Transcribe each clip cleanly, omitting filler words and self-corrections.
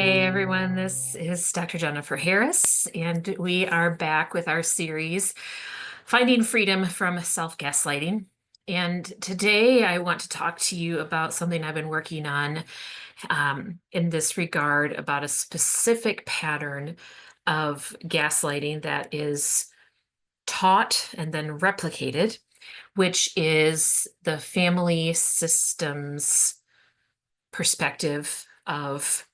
Hey everyone, this is Dr. Jennifer Harris, and we are back with our series, Finding Freedom from Self-Gaslighting. And today I want to talk to you about something I've been working on in this regard about a specific pattern of gaslighting that is taught and then replicated, which is the family systems perspective of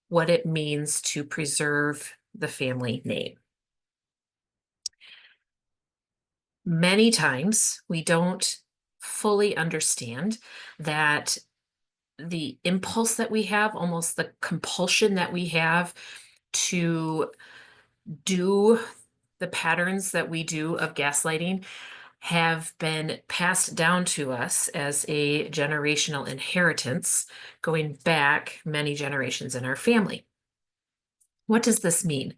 what it means to preserve the family name. Many times we don't fully understand that the impulse that we have, almost the compulsion that we have to do the patterns that we do of gaslighting have been passed down to us as a generational inheritance going back many generations in our family. What does this mean?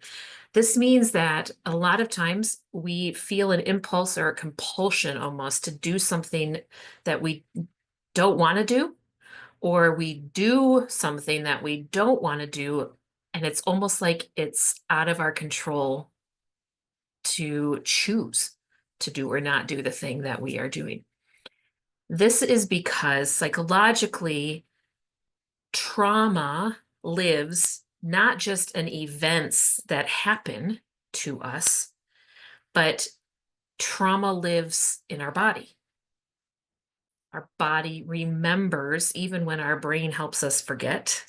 This means that a lot of times we feel an impulse or a compulsion almost to do something that we don't want to do, or we do something that we don't want to do, and it's almost like it's out of our control to choose to do or not do the thing that we are doing. This is because psychologically, trauma lives not just in events that happen to us, but trauma lives in our body. Our body remembers even when our brain helps us forget.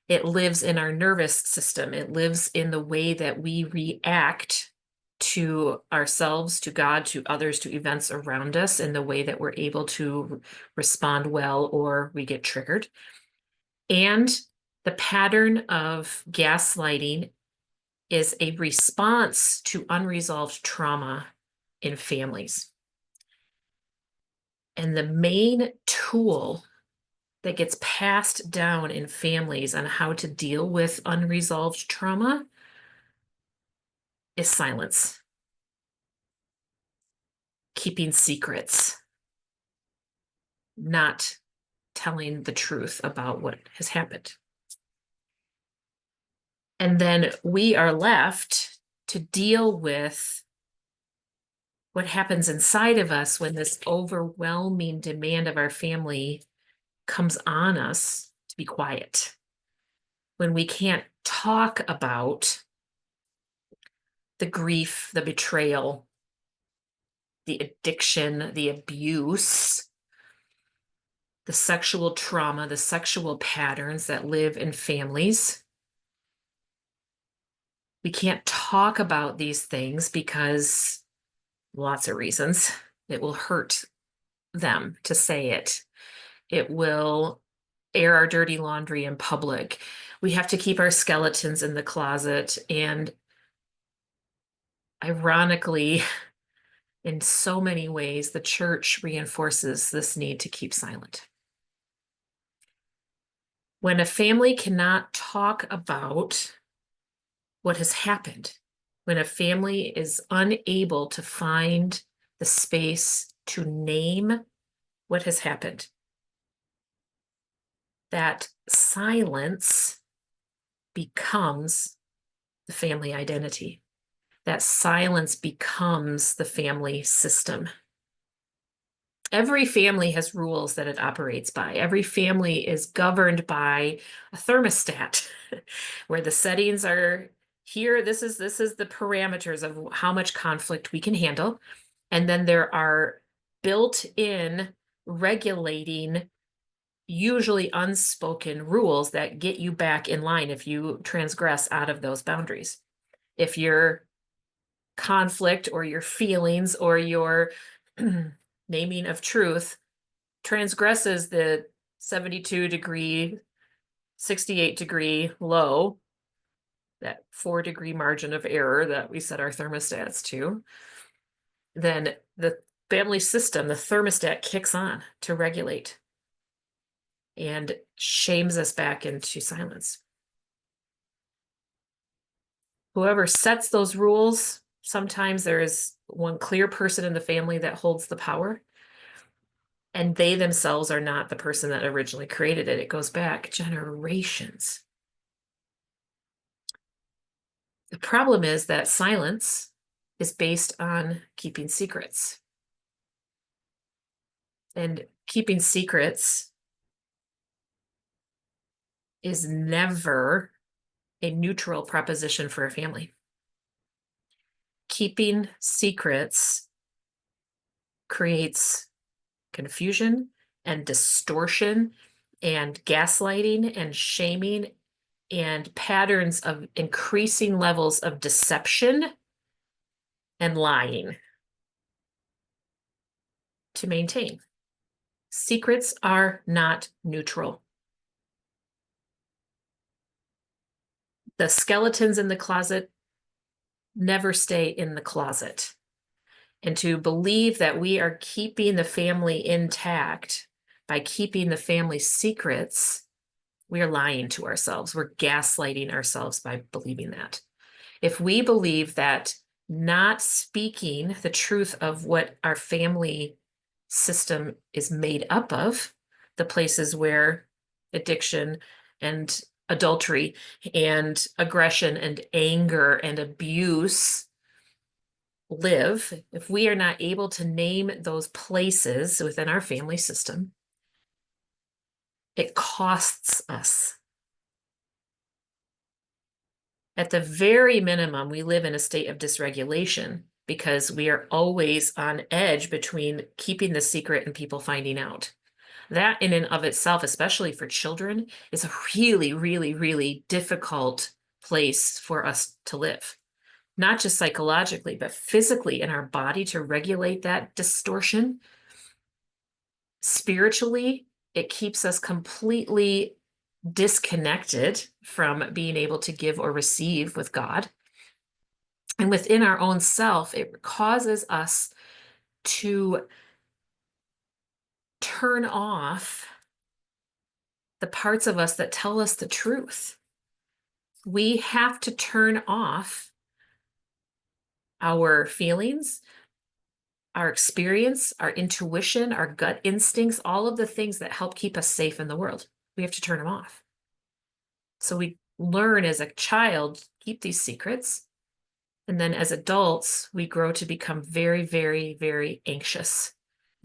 It lives in our nervous system. It lives in the way that we react to ourselves, to God, to others, to events around us, in the way that we're able to respond well or we get triggered. And the pattern of gaslighting is a response to unresolved trauma in families. And the main tool that gets passed down in families on how to deal with unresolved trauma is silence, keeping secrets, not telling the truth about what has happened. And then we are left to deal with what happens inside of us when this overwhelming demand of our family comes on us to be quiet. When we can't talk about the grief, the betrayal, the addiction, the abuse, the sexual trauma, the sexual patterns that live in families. We can't talk about these things because lots of reasons. It will hurt them to say it. It will air our dirty laundry in public. We have to keep our skeletons in the closet. And ironically, in so many ways, the church reinforces this need to keep silent. When a family cannot talk about what has happened, when a family is unable to find the space to name what has happened, that silence becomes the family identity. That silence becomes the family system. Every family has rules that it operates by. Every family is governed by a thermostat where the settings are here. This is the parameters of how much conflict we can handle. And then there are built-in regulating, usually unspoken rules that get you back in line if you transgress out of those boundaries. If your conflict or your feelings or your naming of truth transgresses the 72-degree, 68-degree low, that 4-degree margin of error that we set our thermostats to, then the family system, the thermostat, kicks on to regulate and shames us back into silence. Whoever sets those rules, sometimes there is one clear person in the family that holds the power, and they themselves are not the person that originally created it. It goes back generations. The problem is that silence is based on keeping secrets. And keeping secrets is never a neutral proposition for a family. Keeping secrets creates confusion and distortion and gaslighting and shaming and patterns of increasing levels of deception and lying to maintain. Secrets are not neutral. The skeletons in the closet never stay in the closet. And to believe that we are keeping the family intact by keeping the family secrets, we are lying to ourselves. We're gaslighting ourselves by believing that. If we believe that not speaking the truth of what our family system is made up of, the places where addiction and adultery and aggression and anger and abuse live, if we are not able to name those places within our family system, it costs us. At the very minimum, we live in a state of dysregulation because we are always on edge between keeping the secret and people finding out. That in and of itself, especially for children, is a really, really, really difficult place for us to live. Not just psychologically, but physically in our body to regulate that distortion. Spiritually, it keeps us completely disconnected from being able to give or receive with God. And within our own self, it causes us to turn off the parts of us that tell us the truth. We have to turn off our feelings, our experience, our intuition, our gut instincts, all of the things that help keep us safe in the world. We have to turn them off. So we learn as a child, keep these secrets. And then as adults, we grow to become very, very, very anxious,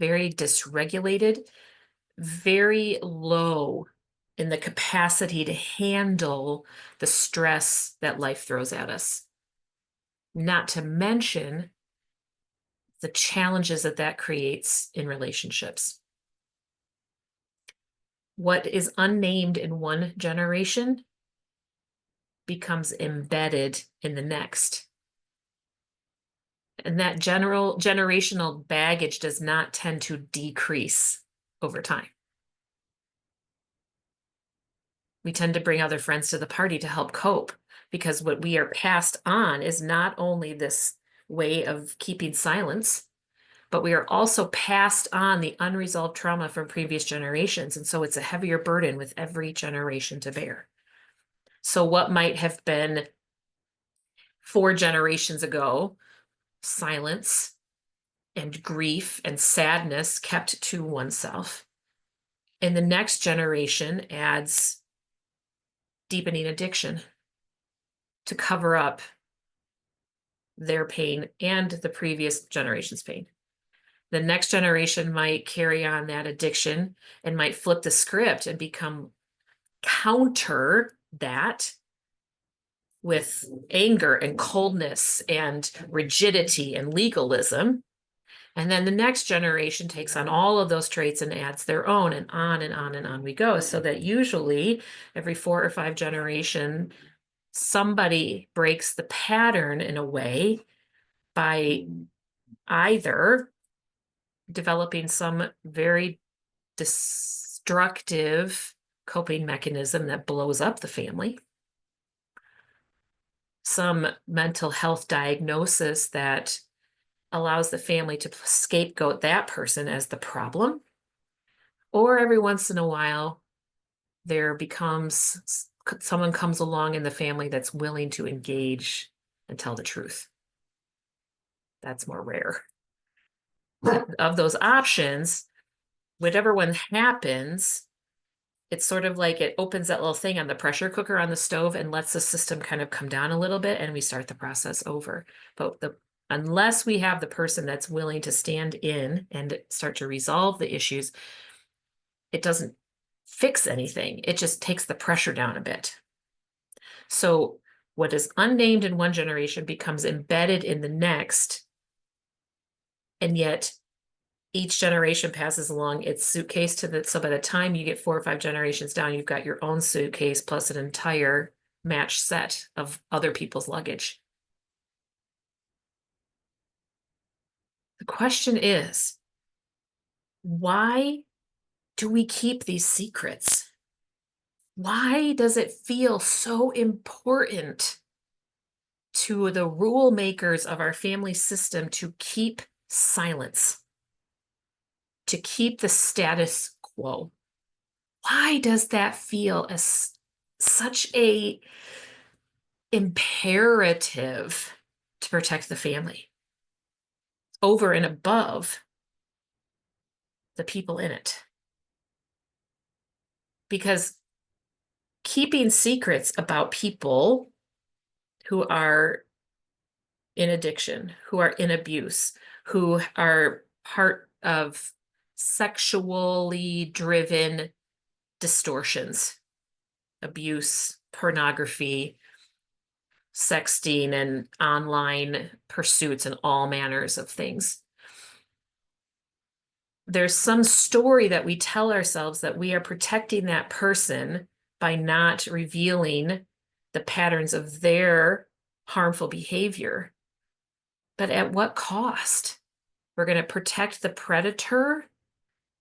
very dysregulated, very low in the capacity to handle the stress that life throws at us. Not to mention the challenges that that creates in relationships. What is unnamed in one generation becomes embedded in the next. And that generational baggage does not tend to decrease over time. We tend to bring other friends to the party to help cope because what we are passed on is not only this way of keeping silence, but we are also passed on the unresolved trauma from previous generations. And so it's a heavier burden with every generation to bear. So what might have been 4 generations ago, silence and grief and sadness kept to oneself. And the next generation adds deepening addiction to cover up their pain and the previous generation's pain. The next generation might carry on that addiction and might flip the script and become counter that with anger and coldness and rigidity and legalism. And then the next generation takes on all of those traits and adds their own, and on and on and on we go. So that usually every 4 or 5 generations, somebody breaks the pattern in a way by either developing some very destructive coping mechanism that blows up the family, some mental health diagnosis that allows the family to scapegoat that person as the problem, or every once in a while someone comes along in the family that's willing to engage and tell the truth. That's more rare. Of those options, whatever one happens, it's sort of like it opens that little thing on the pressure cooker on the stove and lets the system kind of come down a little bit, and we start the process over. But unless we have the person that's willing to stand in and start to resolve the issues, it doesn't fix anything. It just takes the pressure down a bit. So what is unnamed in one generation becomes embedded in the next, and yet each generation passes along its suitcase so by the time you get 4 or 5 generations down, you've got your own suitcase plus an entire matched set of other people's luggage. The question is, why do we keep these secrets? Why does it feel so important to the rule makers of our family system to keep silence, to keep the status quo? Why does that feel as such a imperative to protect the family over and above the people in it? Because keeping secrets about people who are in addiction, who are in abuse, who are part of sexually driven distortions, abuse, pornography, sexting, and online pursuits, and all manners of things. There's some story that we tell ourselves that we are protecting that person by not revealing the patterns of their harmful behavior. But at what cost? We're going to protect the predator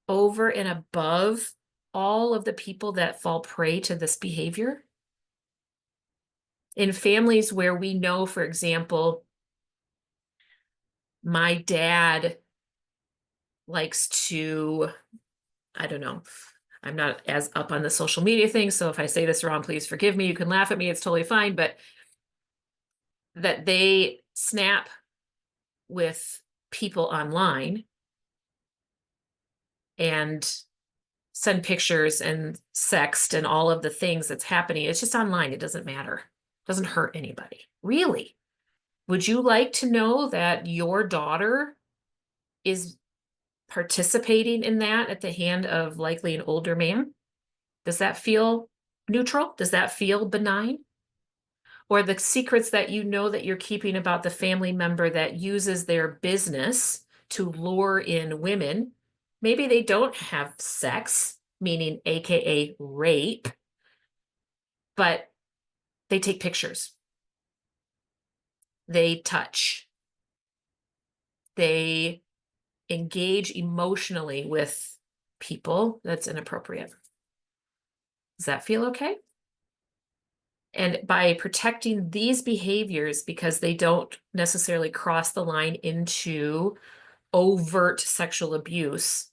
over and above all of the people that fall prey to this behavior? In families where we know, for example, my dad likes to, I don't know, I'm not as up on the social media thing, so if I say this wrong, please forgive me. You can laugh at me, it's totally fine, but that they snap with people online and send pictures and sext and all of the things that's happening. It's just online. It doesn't matter. It doesn't hurt anybody. Really? Would you like to know that your daughter is participating in that at the hand of likely an older man? Does that feel neutral? Does that feel benign? Or the secrets that you know that you're keeping about the family member that uses their business to lure in women? Maybe they don't have sex, meaning AKA rape, but they take pictures. They touch. They engage emotionally with people that's inappropriate. Does that feel okay? And by protecting these behaviors, because they don't necessarily cross the line into overt sexual abuse,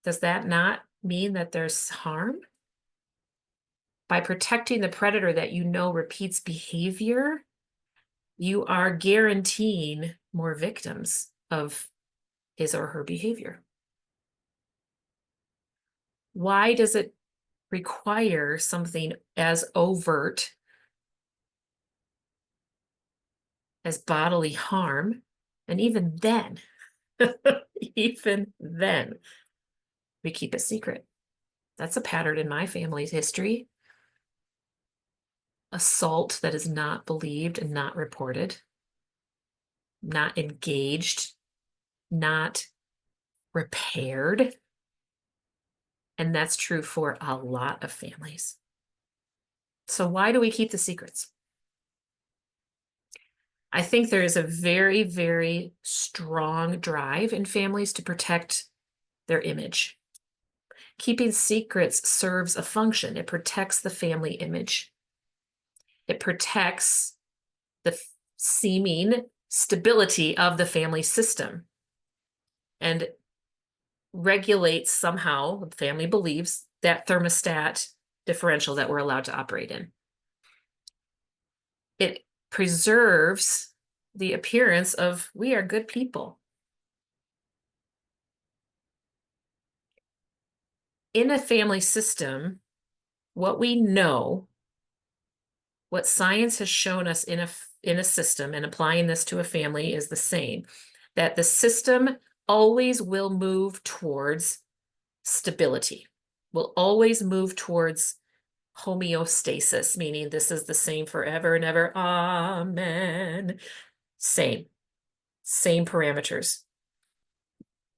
does that not mean that there's harm? By protecting the predator that you know repeats behavior, you are guaranteeing more victims of his or her behavior. Why does it require something as overt as bodily harm? And even then, even then, we keep it secret. That's a pattern in my family's history. Assault that is not believed and not reported, not engaged, not repaired. And that's true for a lot of families. So why do we keep the secrets? I think there is a very, very strong drive in families to protect their image. Keeping secrets serves a function. It protects the family image. It protects the seeming stability of the family system and regulates somehow, the family believes, that thermostat differential that we're allowed to operate in. It preserves the appearance of we are good people. In a family system, what we know, what science has shown us in a system, and applying this to a family is the same, that the system always will move towards stability, will always move towards homeostasis, meaning this is the same forever and ever. Amen. Same parameters.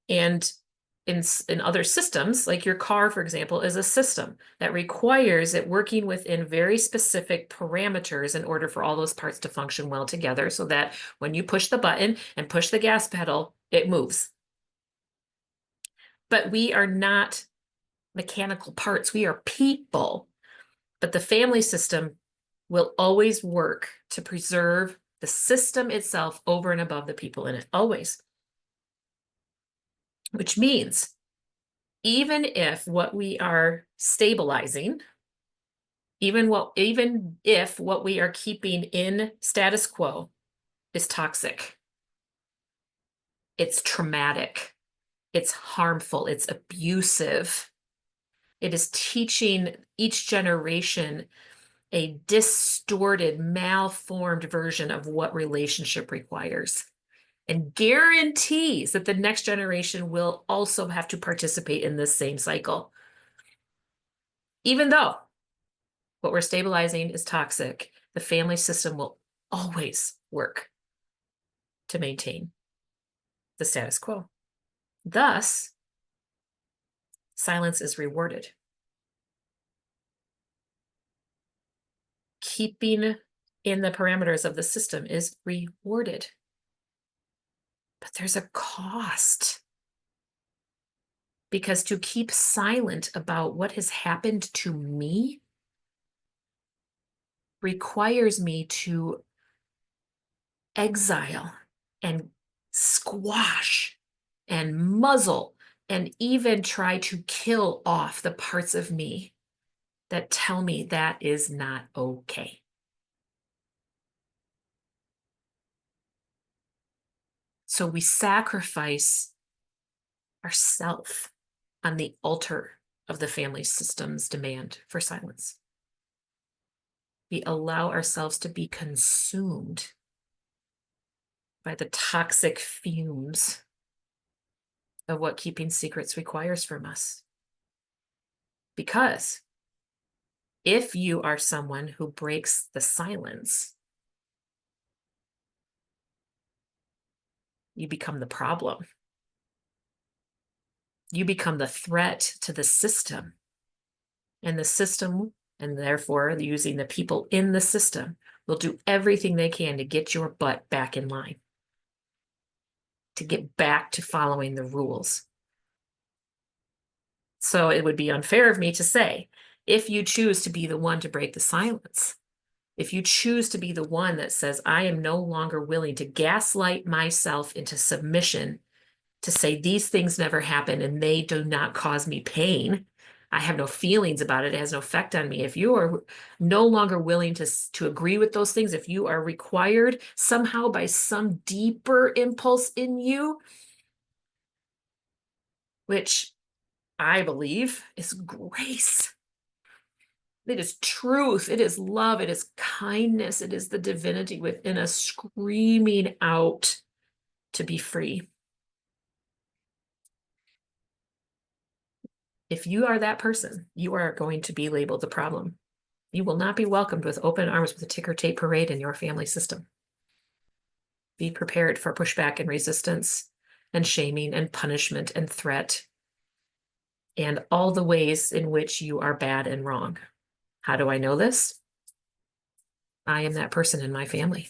And in other systems, like your car, for example, is a system that requires it working within very specific parameters in order for all those parts to function well together, so that when you push the button and push the gas pedal, it moves. But we are not mechanical parts. We are people. But the family system will always work to preserve the system itself over and above the people in it, always. Which means even if what we are stabilizing, even if what we are keeping in status quo is toxic, it's traumatic, it's harmful, it's abusive, it is teaching each generation a distorted, malformed version of what relationship requires, and guarantees that the next generation will also have to participate in this same cycle. Even though what we're stabilizing is toxic, the family system will always work to maintain the status quo. Thus, silence is rewarded. Keeping in the parameters of the system is rewarded. But there's a cost. Because to keep silent about what has happened to me requires me to exile and squash and muzzle and even try to kill off the parts of me that tell me that is not okay. So we sacrifice ourself on the altar of the family system's demand for silence. We allow ourselves to be consumed by the toxic fumes of what keeping secrets requires from us. Because if you are someone who breaks the silence, you become the problem. You become the threat to the system. And the system, and therefore using the people in the system, will do everything they can to get your butt back in line, to get back to following the rules. So it would be unfair of me to say, if you choose to be the one to break the silence, if you choose to be the one that says, I am no longer willing to gaslight myself into submission, to say these things never happen and they do not cause me pain, I have no feelings about it, it has no effect on me. If you are no longer willing to agree with those things, if you are required somehow by some deeper impulse in you, which I believe is grace, it is truth, it is love, it is kindness, it is the divinity within us screaming out to be free. If you are that person, you are going to be labeled the problem. You will not be welcomed with open arms with a ticker tape parade in your family system. Be prepared for pushback and resistance and shaming and punishment and threat and all the ways in which you are bad and wrong. How do I know this? I am that person in my family.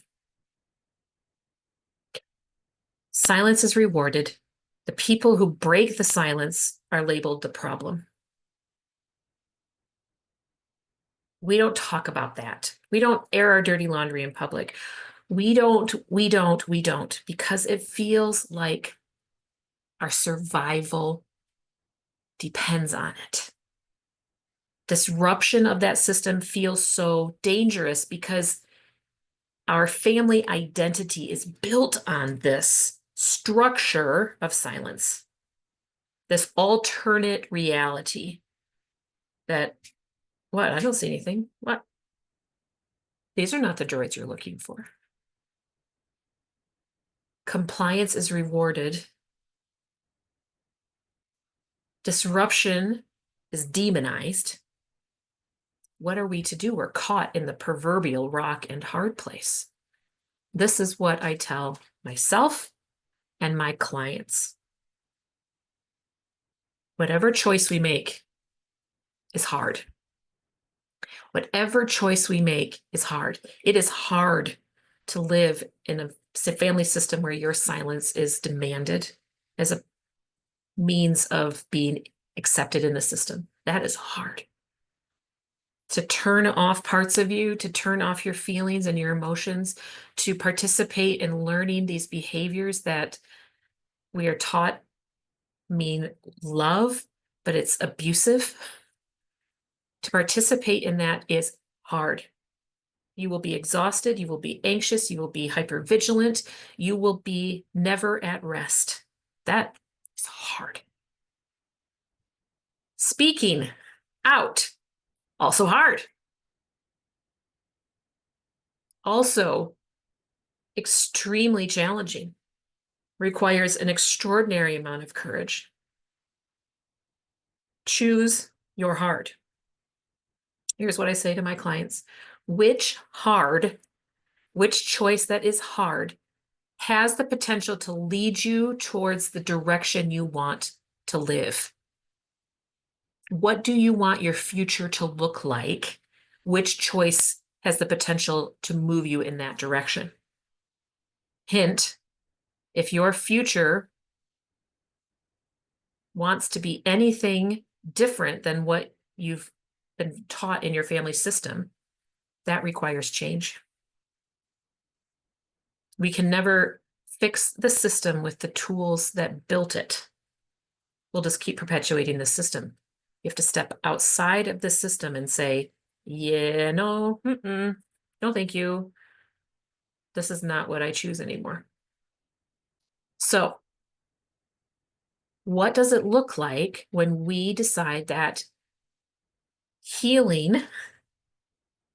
Silence is rewarded. The people who break the silence are labeled the problem. We don't talk about that. We don't air our dirty laundry in public. We don't, because it feels like our survival depends on it. Disruption of that system feels so dangerous because our family identity is built on this structure of silence, this alternate reality that, what? I don't see anything. What? These are not the droids you're looking for. Compliance is rewarded. Disruption is demonized. What are we to do? We're caught in the proverbial rock and hard place. This is what I tell myself and my clients. Whatever choice we make is hard. Whatever choice we make is hard. It is hard to live in a family system where your silence is demanded as a means of being accepted in the system. That is hard. To turn off parts of you, to turn off your feelings and your emotions, to participate in learning these behaviors that we are taught mean love, but it's abusive. To participate in that is hard. You will be exhausted, you will be anxious, you will be hypervigilant, you will be never at rest. That is hard. Speaking out, also hard. Also extremely challenging, requires an extraordinary amount of courage. Choose your heart. Here's what I say to my clients. Which choice that is hard has the potential to lead you towards the direction you want to live? What do you want your future to look like? Which choice has the potential to move you in that direction? Hint, if your future wants to be anything different than what you've been taught in your family system, that requires change. We can never fix the system with the tools that built it. We'll just keep perpetuating the system. You have to step outside of the system and say, yeah, no, no, thank you. This is not what I choose anymore. So, what does it look like when we decide that healing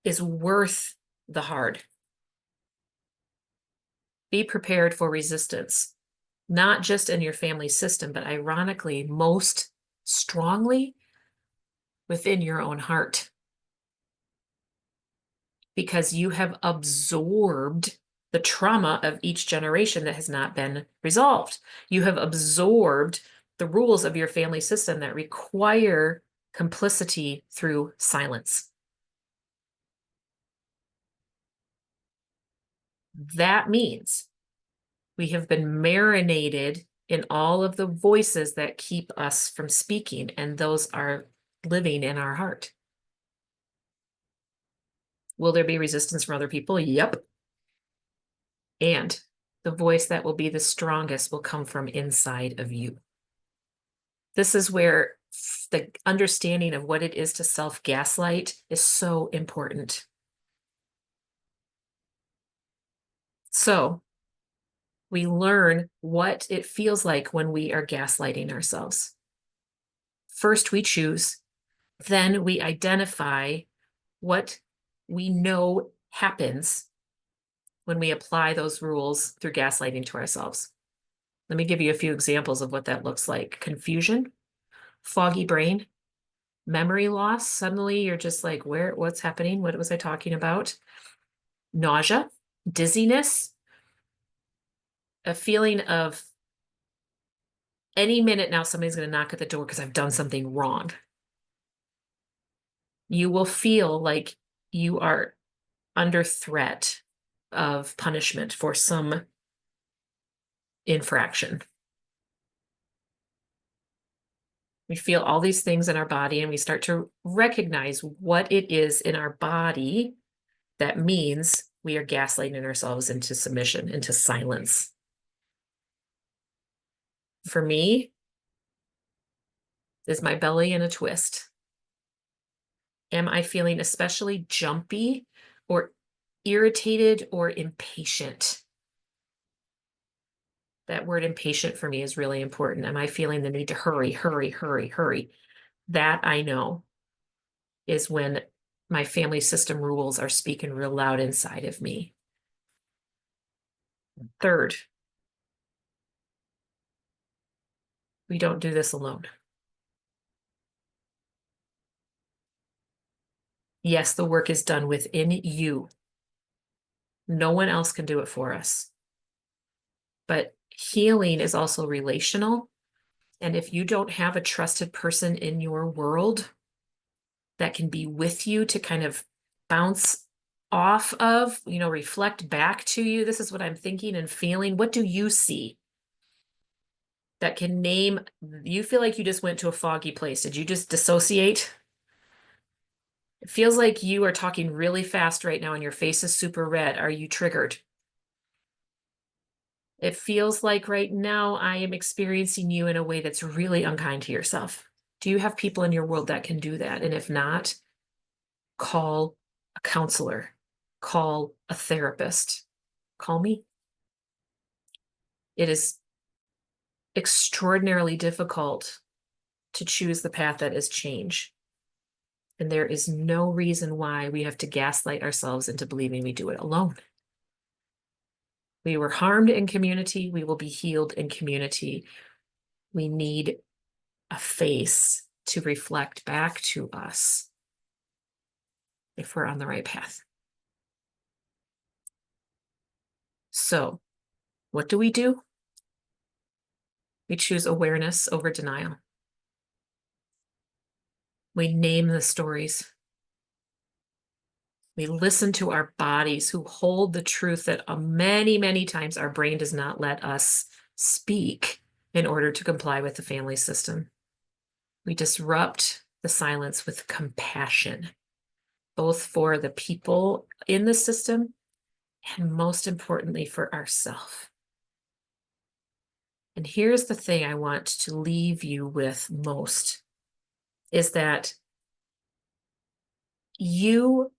is worth the hard? Be prepared for resistance, not just in your family system, but ironically, most strongly within your own heart. Because you have absorbed the trauma of each generation that has not been resolved. You have absorbed the rules of your family system that require complicity through silence. That means we have been marinated in all of the voices that keep us from speaking, and those are living in our heart. Will there be resistance from other people? Yep. And the voice that will be the strongest will come from inside of you. This is where the understanding of what it is to self-gaslight is so important. So we learn what it feels like when we are gaslighting ourselves. First, we choose, then we identify what we know happens when we apply those rules through gaslighting to ourselves. Let me give you a few examples of what that looks like. Confusion, foggy brain, memory loss. Suddenly you're just like, what's happening? What was I talking about? Nausea, dizziness, a feeling of any minute now somebody's going to knock at the door because I've done something wrong. You will feel like you are under threat of punishment for some infraction. We feel all these things in our body and we start to recognize what it is in our body that means we are gaslighting ourselves into submission, into silence. For me, is my belly in a twist? Am I feeling especially jumpy or irritated or impatient? That word impatient for me is really important. Am I feeling the need to hurry, hurry, hurry, hurry? That I know. is when my family system rules are speaking real loud inside of me. Third, we don't do this alone. Yes, the work is done within you. No one else can do it for us. But healing is also relational. And if you don't have a trusted person in your world that can be with you to kind of bounce off of, reflect back to you, this is what I'm thinking and feeling. What do you see that can name? You feel like you just went to a foggy place. Did you just dissociate? It feels like you are talking really fast right now and your face is super red. Are you triggered? It feels like right now I am experiencing you in a way that's really unkind to yourself. Do you have people in your world that can do that? And if not, call a counselor, call a therapist, call me. It is extraordinarily difficult to choose the path that is change. And there is no reason why we have to gaslight ourselves into believing we do it alone. We were harmed in community. We will be healed in community. We need a face to reflect back to us if we're on the right path. So, what do? We choose awareness over denial. We name the stories. We listen to our bodies who hold the truth that many, many times our brain does not let us speak in order to comply with the family system. We disrupt the silence with compassion, both for the people in the system and most importantly for ourselves. And here's the thing I want to leave you with most is that you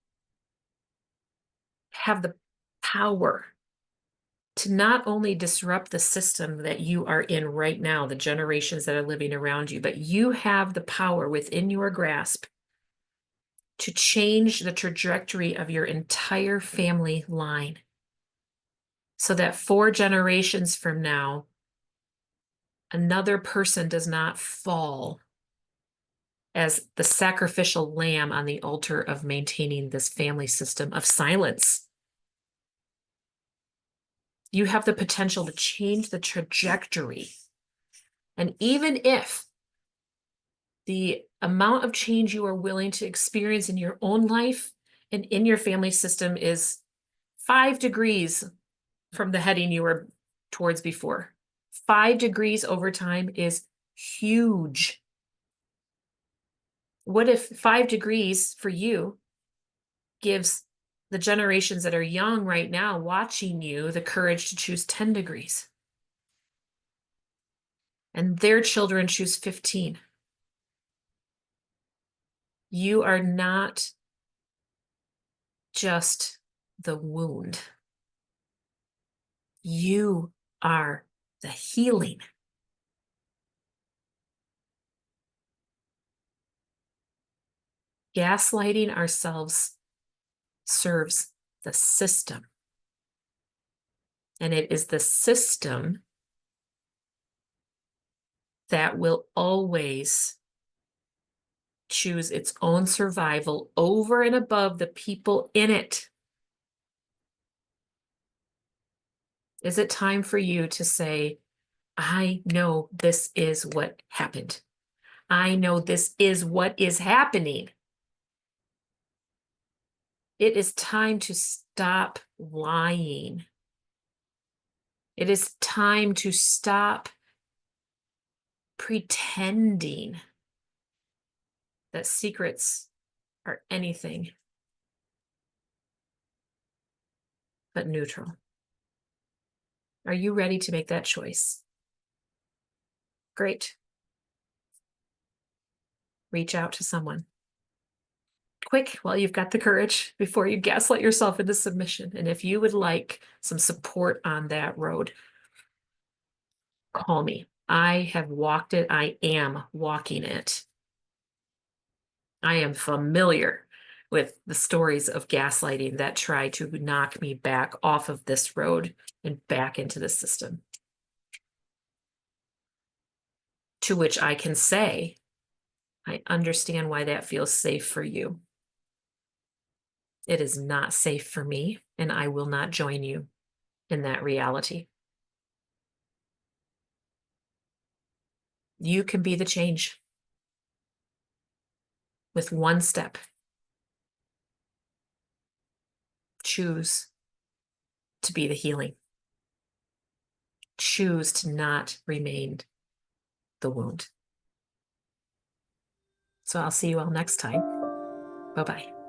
have the power to not only disrupt the system that you are in right now, the generations that are living around you, but you have the power within your grasp to change the trajectory of your entire family line so that 4 generations from now, another person does not fall as the sacrificial lamb on the altar of maintaining this family system of silence. You have the potential to change the trajectory. And even if the amount of change you are willing to experience in your own life and in your family system is 5 degrees from the heading you were towards before, 5 degrees over time is huge. What if 5 degrees for you gives the generations that are young right now watching you the courage to choose 10 degrees? And their children choose 15. You are not just the wound. You are the healing. Gaslighting ourselves serves the system. And it is the system that will always choose its own survival over and above the people in it. Is it time for you to say, I know this is what happened. I know this is what is happening. It is time to stop lying. It is time to stop pretending that secrets are anything but neutral. Are you ready to make that choice? Great. Reach out to someone. Quick, while you've got the courage, before you gaslight yourself into submission. And if you would like some support on that road, call me. I have walked it. I am walking it. I am familiar with the stories of gaslighting that try to knock me back off of this road and back into the system. To which I can say, I understand why that feels safe for you. It is not safe for me, and I will not join you in that reality. You can be the change with one step. Choose to be the healing. Choose to not remain the wound. So I'll see you all next time. Bye-bye.